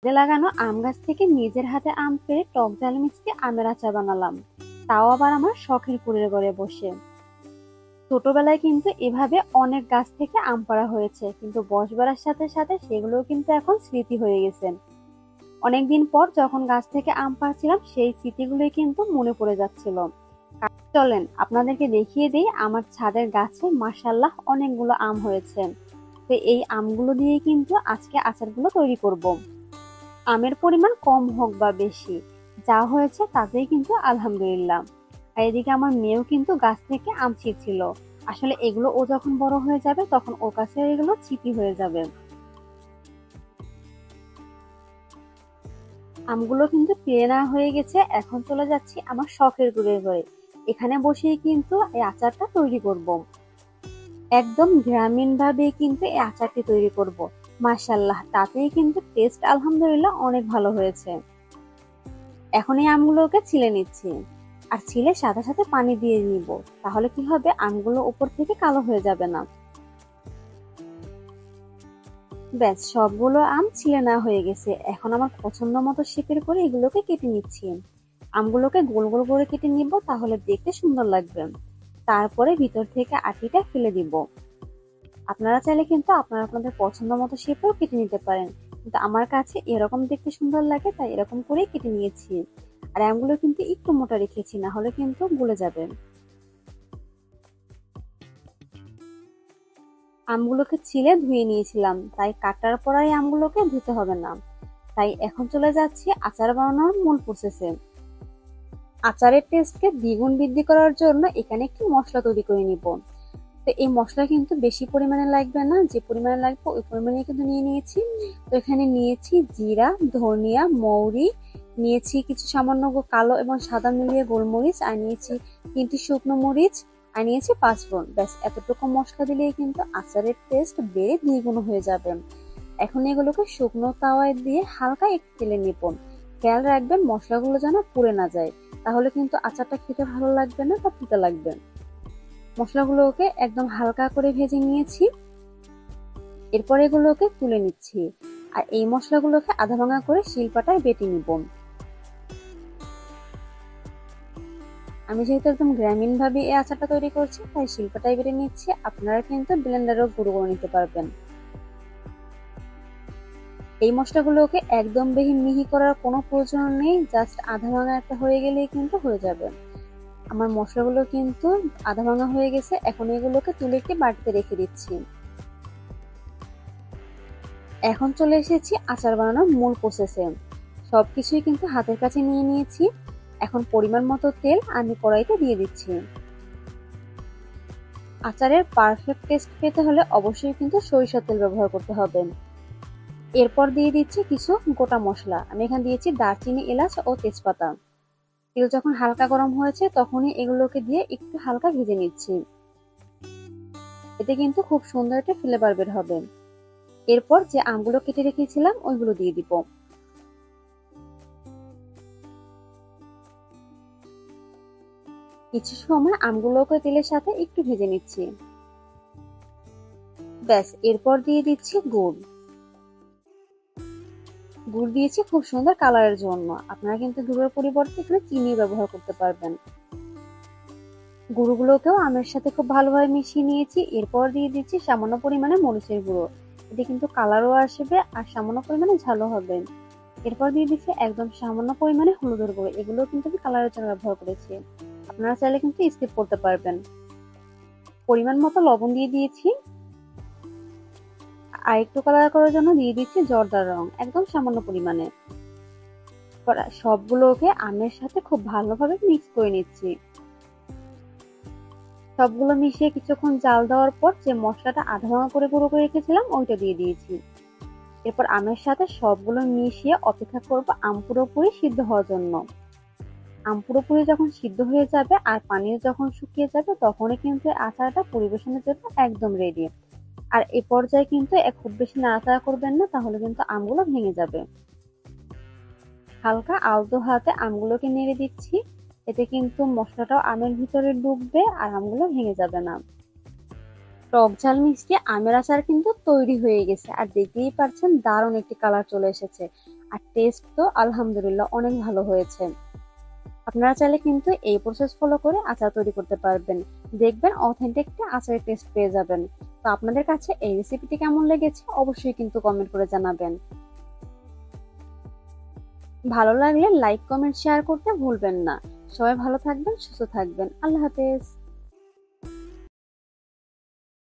লাগানো আম গাছ থেকে নিজের হাতে আম পেড়ে টক ঝাল মিষ্টি আমের আচার বানালাম, তাও আবার আমার শখের কুড়ের ঘরে বসে। ছোটবেলায় কিন্তু এভাবে অনেক গাছ থেকে আম পাড়া হয়েছে, কিন্তু বয়স বাড়ার সাথে সাথে সেগুলোও কিন্তু এখন স্মৃতি হয়ে গেছে। অনেকদিন পর যখন গাছ থেকে আম পাড়ছিলাম সেই স্মৃতিগুলোই কিন্তু মনে পড়ে যাচ্ছিল। চলেন আপনাদেরকে দেখিয়ে দিই আমার ছাদের গাছে মাশাআল্লাহ অনেকগুলো আম হয়েছে। তো এই আমগুলো দিয়ে কিন্তু আজকে আচারগুলো তৈরি করব। আমের পরিমাণ কম হোক বা বেশি, যা হয়েছে তাতেই কিন্তু আলহামদুলিল্লাহ। আর এদিকে আমার মেয়েও কিন্তু গাছ থেকে আম ছিঁড়ছিল। আসলে এগুলো ও যখন বড় হয়ে যাবে তখন ওর কাছে এগুলো স্মৃতি হয়ে যাবে। আমগুলো কিন্তু পেরে নেওয়া হয়ে গেছে, এখন চলে যাচ্ছি আমার শখের গুড়ের ঘরে। এখানে বসেই কিন্তু এই আচারটা তৈরি করব। একদম গ্রামীণ ভাবে কিন্তু এই আচারটি তৈরি করব। মাশাআল্লাহ, তাতেই কিন্তু টেস্ট আলহামদুলিল্লাহ অনেক ভালো হয়েছে। এখন এই আমগুলোকে ছিলে নিচ্ছি, আর ছিলে সাথে সাথে পানি দিয়ে নিব। তাহলে কি হবে, আমগুলো উপর থেকে কালো হয়ে যাবে না। ব্যাস, সবগুলো আম ছিলে নেওয়া হয়ে গেছে। এখন আমার পছন্দ মতো শেপের করে এগুলোকে কেটে নিচ্ছি। আমগুলোকে গোল গোল করে কেটে নিব, তাহলে দেখতে সুন্দর লাগবে। তারপরে ভিতর থেকে আটিটা ফেলে দিব। আপনারা চাইলে কিন্তু আপনারা আপনাদের পছন্দ মতো শেপেও কেটে নিতে পারেন, কিন্তু আমার কাছে এরকম দেখতে সুন্দর লাগে তাই এরকম করেই কেটে নিয়েছি। আর আমগুলো কিন্তু একটু মোটা রেখেছি, না হলে কিন্তু গলে যাবে। আমগুলোকে ছিলে ধুয়ে নিয়েছিলাম, তাই কাটার পর এই আমগুলোকে ধুতে হবে না। তাই এখন চলে যাচ্ছি আচার বানানোর মূল প্রসেসে। আচারের টেস্টকে দ্বিগুণ বৃদ্ধি করার জন্য এখানে একটি মশলা তৈরি করে নিব। তো এই মশলা কিন্তু বেশি পরিমাণে লাগবে না, যে পরিমাণে লাগবে ওই পরিমাণে কিন্তু নিয়ে নিয়েছি। তো এখানে নিয়েছি জিরা, ধনিয়া, মৌরি, নিয়েছি কিছু সামান্য কালো এবং সাদা মিলিয়ে গোলমরিচ, আর নিয়েছি 3টি শুকনো মরিচ, আর নিয়েছি 5 ফোড়ন। ব্যাস, এতটুকু মশলা দিলেই কিন্তু আচারের টেস্ট বেড়ে দ্বিগুণ হয়ে যাবে। এখন এগুলোকে শুকনো তাওয়ায় দিয়ে হালকা একটু তেলে নিব। খেয়াল রাখবেন মশলাগুলো যেন পুড়ে না যায়, তাহলে কিন্তু আচারটা খেতে ভালো লাগবে না বা তিতা লাগবে। মশলাগুলোকে একদম হালকা করে ভেজে নিয়েছি, এরপর এগুলোকে তুলে নিচ্ছি। আর এই মশলাগুলোকে আধা ভাঙা করে শিলপাটায় বেটে নিব। আমি যেহেতু একদম গ্রামীণ ভাবে এই আচারটা তৈরি করছি তাই শিলপাটায় বেটে নিচ্ছি, আপনারা কিন্তু ব্লেন্ডারেও গুঁড়ো করে নিতে পারবেন। এই মশলাগুলোকে একদম বেশি মিহি করার কোনো প্রয়োজন নেই, জাস্ট আধা ভাঙা একটা হয়ে গেলেই কিন্তু হয়ে যাবে। আমার মশলাগুলো কিন্তু আধা ভাঙা হয়ে গেছে, এখন এগুলোকে তুলে একটি বাটিতে রেখে দিচ্ছি। এখন চলে এসেছি আচার বানানোর মূল প্রসেসে। সবকিছুই কিন্তু হাতের কাছে নিয়ে নিয়েছি। এখন পরিমাণ মতো তেল আমি কড়াইতে দিয়ে দিচ্ছি। আচারের পারফেক্ট টেস্ট পেতে হলে অবশ্যই কিন্তু সরিষার তেল ব্যবহার করতে হবে। এরপর দিয়ে দিচ্ছি কিছু গোটা মশলা। আমি এখানে দিয়েছি দারচিনি, এলাচ ও তেজপাতা। তেল যখন হালকা গরম হয়েছে তখনই এগুলোকে দিয়ে একটু হালকা ভেজে নিচ্ছি। এতে কিন্তু খুব সুন্দর একটা ফ্লেভার বের হবে। এরপর যে আমগুলো কেটে রেখেছিলাম ওইগুলো দিয়ে দিব। কিছু সময় আমগুলোকে তেলের সাথে একটু ভেজে নিচ্ছি। ব্যাস, এরপর দিয়ে দিচ্ছি গুড়। গুড় দিয়েছি খুব সুন্দর কালারের জন্য। আপনারা কিন্তু গুড়ের পরিবর্তে এখানে চিনি ব্যবহার করতে পারবেন। গুঁড়োগুলোকেও আমের সাথে খুব ভালোভাবে মিশিয়ে নিয়েছি। এরপর দিয়ে দিচ্ছি সামান্য পরিমাণে মরিচের গুঁড়ো। এতে কিন্তু কালারও আসবে আর সামান্য পরিমাণে ঝালও হবে। এরপর দিয়ে দিচ্ছি একদম সামান্য পরিমাণে হলুদের গুঁড়ো। এগুলো কিন্তু আমি কালারের জন্য ব্যবহার করেছি, আপনারা চাইলে কিন্তু স্কিপ করতে পারবেন। পরিমাণ মতো লবণ দিয়ে দিয়েছি, আর একটু কালার করার জন্য দিয়ে দিচ্ছি জর্দার রং, একদম সামান্য পরিমাণে। সবগুলোকে আমের সাথে খুব ভালোভাবে মিক্স করে নিচ্ছি। সবগুলো মিশিয়ে কিছুক্ষণ জাল দেওয়ার পর যে মশলাটা আধা ভাঙা করে গুঁড়ো করে রেখেছিলাম ওইটা দিয়ে দিয়েছি। এরপর আমের সাথে সবগুলো মিশিয়ে অপেক্ষা করব আম পুরোপুরি সিদ্ধ হওয়ার জন্য। আম পুরোপুরি যখন সিদ্ধ হয়ে যাবে আর পানি যখন শুকিয়ে যাবে তখনই কিন্তু আচারটা পরিবেশনের জন্য একদম রেডি। আর এই পর্যায়ে কিন্তু খুব বেশি নাড়াচাড়া করবেন না, তাহলে কিন্তু আমগুলো ভেঙে যাবে। হালকা আলতো হাতে আমগুলোকে নেড়ে দিচ্ছি, এতে কিন্তু মশলাটাও আমের ভিতরে ডুববে আর আমগুলো ভেঙে যাবে না। টক ঝাল মিষ্টি আমের আচার কিন্তু তৈরি হয়ে গেছে, আর দেখতেই পাচ্ছেন দারুণ একটি কালার চলে এসেছে। আর টেস্ট তো আলহামদুলিল্লাহ অনেক ভালো হয়েছে। আপনারা চাইলে কিন্তু এই প্রসেস ফলো করে আচার তৈরি করতে পারবেন, দেখবেন অথেন্টিক একটা আচারের টেস্ট পেয়ে যাবেন। তো আপনাদের কাছে এই রেসিপিটি কেমন লেগেছে অবশ্যই কিন্তু কমেন্ট করে জানাবেন। ভালো লাগলে লাইক কমেন্ট শেয়ার করতে ভুলবেন না। সবাই ভালো থাকবেন, সুস্থ থাকবেন। আল্লাহ হাফেজ।